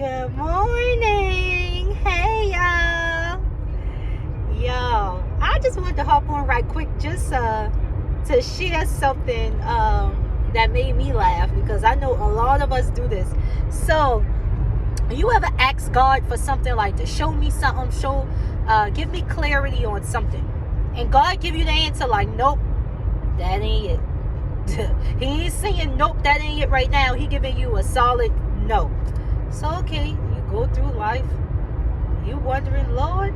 Good morning. Hey, y'all. Yo, I just wanted to hop on right quick just to share something that made me laugh, because I know a lot of us do this. So, you ever ask God for something like to show me something, give me clarity on something, and God give you the answer like, nope, that ain't it. He ain't saying nope, that ain't it right now. He giving you a solid no. So okay, you go through life, you wondering, Lord,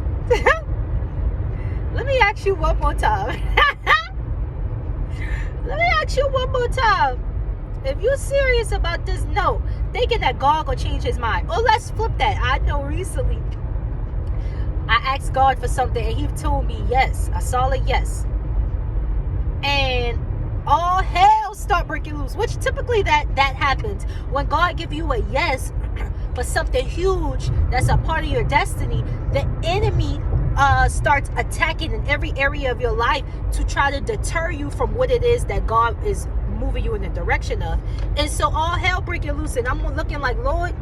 let me ask you one more time. Let me ask you one more time. If you're serious about this no, thinking that God gonna change his mind. Or let's flip that. I know recently I asked God for something and he told me yes, a solid yes. And all hell start breaking loose, which typically that happens when God give you a yes for something huge that's a part of your destiny. The enemy starts attacking in every area of your life to try to deter you from what it is that God is moving you in the direction of. And so all hell breaking loose, and I'm looking like, Lord,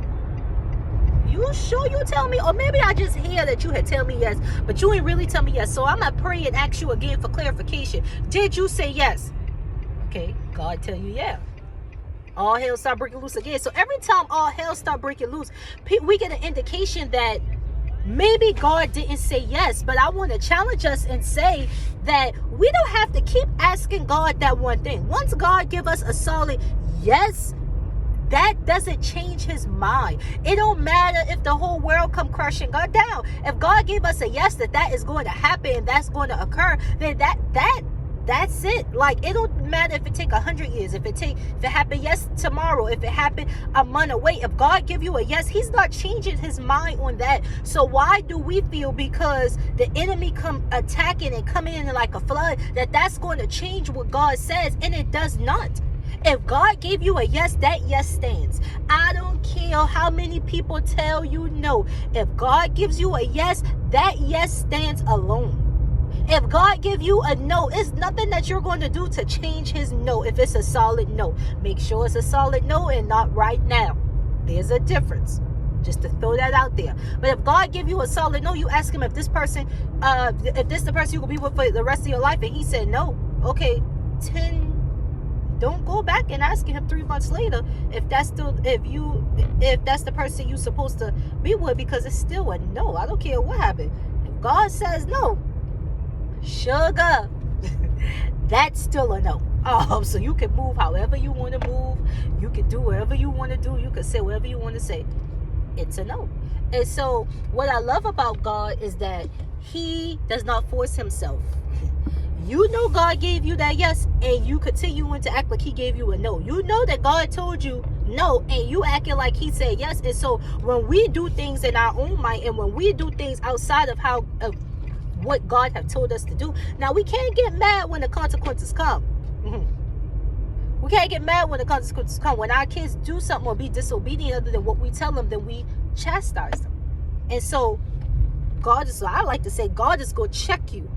you sure you tell me? Or maybe I just hear that you had tell me yes, but you ain't really tell me yes. So I'm gonna pray and ask you again for clarification. Did you say yes? Okay, God tell you yeah. All hell start breaking loose again. So every time all hell start breaking loose, we get an indication that maybe God didn't say yes. But I want to challenge us and say that we don't have to keep asking God that one thing. Once God give us a solid yes, that doesn't change his mind. It don't matter if the whole world come crashing God down. If God gave us a yes that is going to happen and that's going to occur, then that's it. Like, it don't matter if it take 100 years, if it happen yes tomorrow, if it happen a month away. If God give you a yes, he's not changing his mind on that. So why do we feel because the enemy come attacking and coming in like a flood that's going to change what God says? And it does not. If God gave you a yes, that yes stands. I don't care how many people tell you no. If God gives you a yes, that yes stands alone. If God give you a no, it's nothing that you're going to do to change his no. If it's a solid no, make sure it's a solid no and not right now. There's a difference. Just to throw that out there. But if God give you a solid no, you ask him if this person, if this the person you will be with for the rest of your life, and he said no. Okay, don't go back and ask him 3 months later if that's the person you supposed to be with, because it's still a no. I don't care what happened. If God says no, sugar, that's still a no. So you can move however you want to move. You can do whatever you want to do. You can say whatever you want to say. It's a no. And so what I love about God is that he does not force himself. You know God gave you that yes, and you continuing to act like he gave you a no. You know that God told you no, and you acting like he said yes. And so when we do things in our own mind, and when we do things outside of what God have told us to do, now we can't get mad when the consequences come. We can't get mad when the consequences come. When our kids do something or be disobedient other than what we tell them, then we chastise them. And so I like to say, God is going to check you.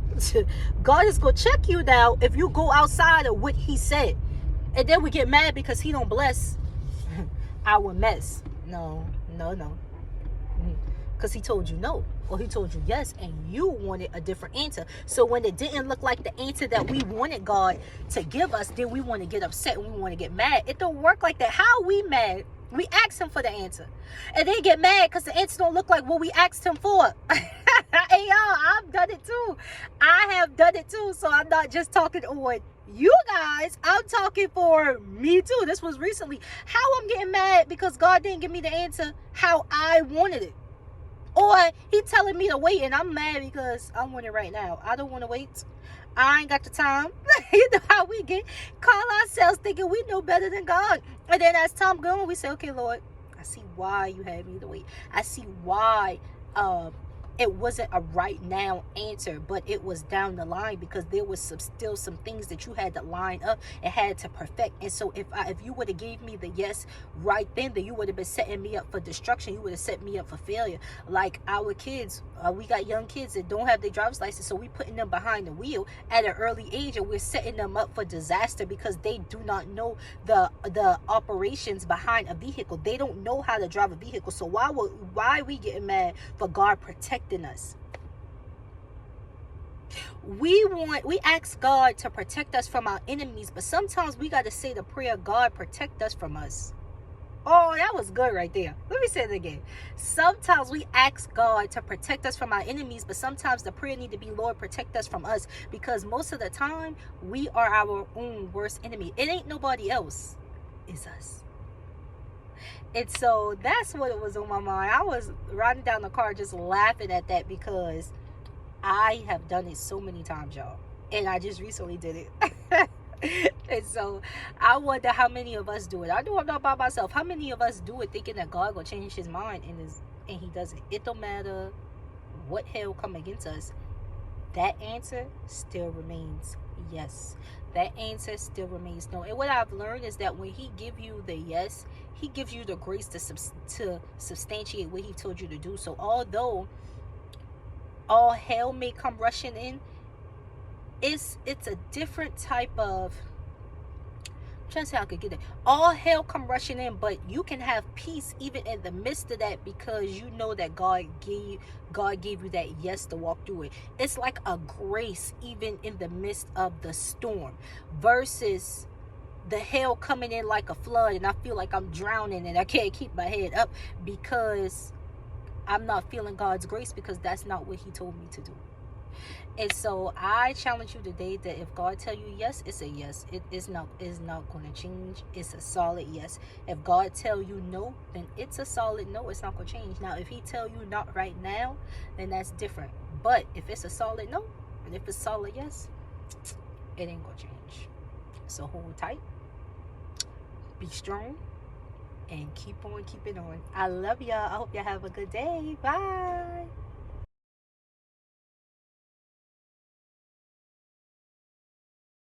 God is going to check you now if you go outside of what he said. And then we get mad because he don't bless our mess. No. Because he told you no, or he told you yes, and you wanted a different answer. So when it didn't look like the answer that we wanted God to give us, then we want to get upset and we want to get mad. It don't work like that. How are we mad? We ask him for the answer, and then get mad because the answer don't look like what we asked him for. Hey, y'all, I've done it too. I have done it too. So I'm not just talking on you guys. I'm talking for me too. This was recently. How I'm getting mad because God didn't give me the answer how I wanted it. Or he telling me to wait, and I'm mad because I want it right now. I don't want to wait. I ain't got the time. You know how we call ourselves thinking we know better than God. And then as time goes, we say, okay, Lord, I see why you had me to wait. I see why it wasn't a right now answer, but it was down the line, because there was still some things that you had to line up and had to perfect. And so if you would have gave me the yes right then you would have been setting me up for destruction. You would have set me up for failure. Like our kids, we got young kids that don't have their driver's license, so we putting them behind the wheel at an early age, and we're setting them up for disaster because they do not know the operations behind a vehicle. They don't know how to drive a vehicle. So why are we getting mad for God protecting us? We ask God to protect us from our enemies, but sometimes we got to say the prayer, God protect us from us. Oh, that was good right there. Let me say it again. Sometimes we ask God to protect us from our enemies, but sometimes the prayer need to be, Lord, protect us from us, because most of the time we are our own worst enemy. It ain't nobody else. It's us. And so that's what it was on my mind. I was riding down the car just laughing at that, because I have done it so many times, y'all. And I just recently did it. And so I wonder how many of us do it. I know I'm not by myself. How many of us do it thinking that God will change his mind, and he doesn't? It don't matter what hell come against us. That answer still remains yes. That answer still remains no. And what I've learned is that when he give you the yes, he gives you the grace to substantiate what he told you to do. So although all hell may come rushing in, it's a different type of, I'm trying to say how I could get it. All hell come rushing in, but you can have peace even in the midst of that, because you know that God gave you that yes to walk through it. It's like a grace even in the midst of the storm, versus the hell coming in like a flood and I feel like I'm drowning and I can't keep my head up because I'm not feeling God's grace, because that's not what he told me to do. And so I challenge you today that if God tell you yes, it's a yes. It is not going to change. It's a solid yes. If God tell you no, then it's a solid no. It's not going to change. Now, if he tell you not right now, then that's different. But if it's a solid no, and if it's solid yes, it ain't going to change. So hold tight, be strong, and keep on keeping on. I love y'all. I hope y'all have a good day. Bye.